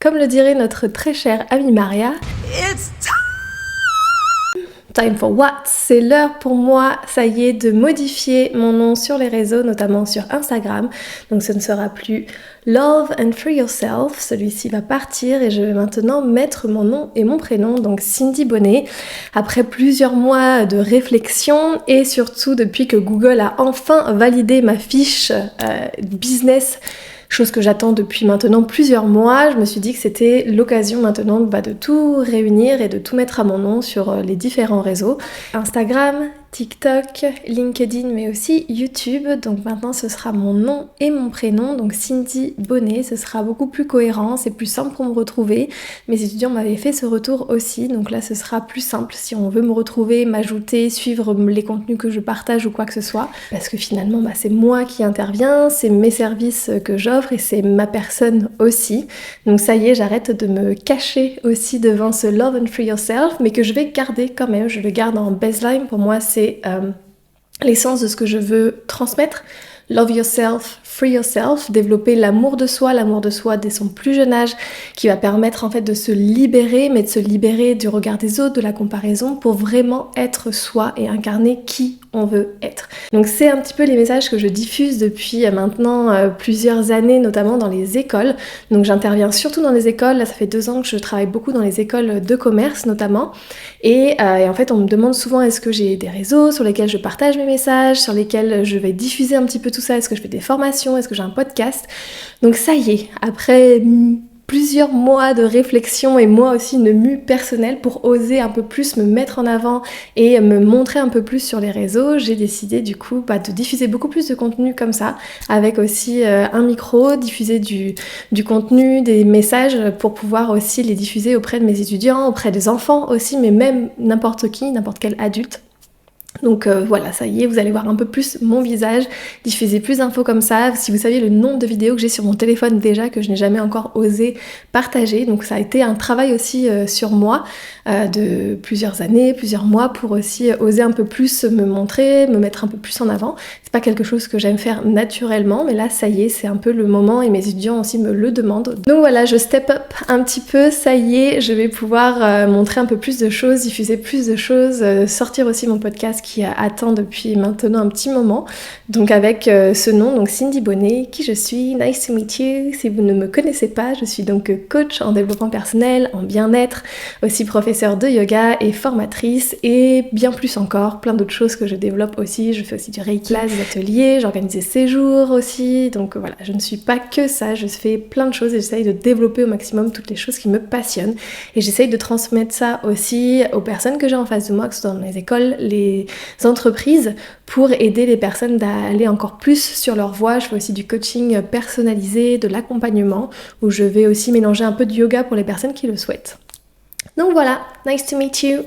Comme le dirait notre très chère amie Maria, It's time for what? C'est l'heure pour moi, ça y est, de modifier mon nom sur les réseaux, notamment sur Instagram. Donc ce ne sera plus Love and Free Yourself, celui-ci va partir et je vais maintenant mettre mon nom et mon prénom, donc Cindy Bonnet. Après plusieurs mois de réflexion et surtout depuis que Google a enfin validé ma fiche business, chose que j'attends depuis maintenant plusieurs mois, je me suis dit que c'était l'occasion maintenant de tout réunir et de tout mettre à mon nom sur les différents réseaux. Instagram, TikTok, LinkedIn, mais aussi YouTube. Donc maintenant ce sera mon nom et mon prénom, donc Cindy Bonnet. Ce sera beaucoup plus cohérent, c'est plus simple pour me retrouver. Mes étudiants m'avaient fait ce retour aussi, donc là ce sera plus simple si on veut me retrouver, m'ajouter, suivre les contenus que je partage ou quoi que ce soit. Parce que finalement c'est moi qui interviens, c'est mes services que j'offre et c'est ma personne aussi. Donc ça y est, j'arrête de me cacher aussi devant ce Love and Free Yourself, mais que je vais garder quand même, je le garde en baseline. Pour moi c'est l'essence de ce que je veux transmettre. Love yourself, free yourself, développer l'amour de soi dès son plus jeune âge, qui va permettre en fait de se libérer, mais de se libérer du regard des autres, de la comparaison, pour vraiment être soi et incarner qui on veut être. Donc c'est un petit peu les messages que je diffuse depuis maintenant plusieurs années, notamment dans les écoles. Donc j'interviens surtout dans les écoles, là ça fait 2 ans que je travaille beaucoup dans les écoles de commerce notamment, et en fait on me demande souvent est-ce que j'ai des réseaux sur lesquels je partage mes messages, sur lesquels je vais diffuser un petit peu tout ça, est-ce que je fais des formations, est-ce que j'ai un podcast. Donc ça y est, après plusieurs mois de réflexion et moi aussi une mue personnelle pour oser un peu plus me mettre en avant et me montrer un peu plus sur les réseaux, j'ai décidé du coup de diffuser beaucoup plus de contenu comme ça, avec aussi un micro, diffuser du contenu, des messages pour pouvoir aussi les diffuser auprès de mes étudiants, auprès des enfants aussi, mais même n'importe qui, n'importe quel adulte. Donc voilà, ça y est, vous allez voir un peu plus mon visage, diffuser plus d'infos comme ça. Si vous saviez le nombre de vidéos que j'ai sur mon téléphone déjà, que je n'ai jamais encore osé partager, donc ça a été un travail aussi sur moi de plusieurs années, plusieurs mois, pour aussi oser un peu plus me montrer, me mettre un peu plus en avant. C'est pas quelque chose que j'aime faire naturellement, mais là ça y est, c'est un peu le moment et mes étudiants aussi me le demandent. Donc voilà, je step up un petit peu, ça y est, je vais pouvoir montrer un peu plus de choses, diffuser plus de choses, sortir aussi mon podcast qui attend depuis maintenant un petit moment, donc avec ce nom, donc Cindy Bonnet, qui je suis, nice to meet you. Si vous ne me connaissez pas, je suis donc coach en développement personnel, en bien-être, aussi professeure de yoga et formatrice, et bien plus encore, plein d'autres choses que je développe aussi. Je fais aussi du reiki, des ateliers, j'organise des séjours aussi, donc voilà, je ne suis pas que ça, je fais plein de choses et j'essaye de développer au maximum toutes les choses qui me passionnent, et j'essaye de transmettre ça aussi aux personnes que j'ai en face de moi, que ce soit dans les écoles, les entreprises, pour aider les personnes à aller encore plus sur leur voie. Je fais aussi du coaching personnalisé, de l'accompagnement, où je vais aussi mélanger un peu de yoga pour les personnes qui le souhaitent. Donc voilà, nice to meet you.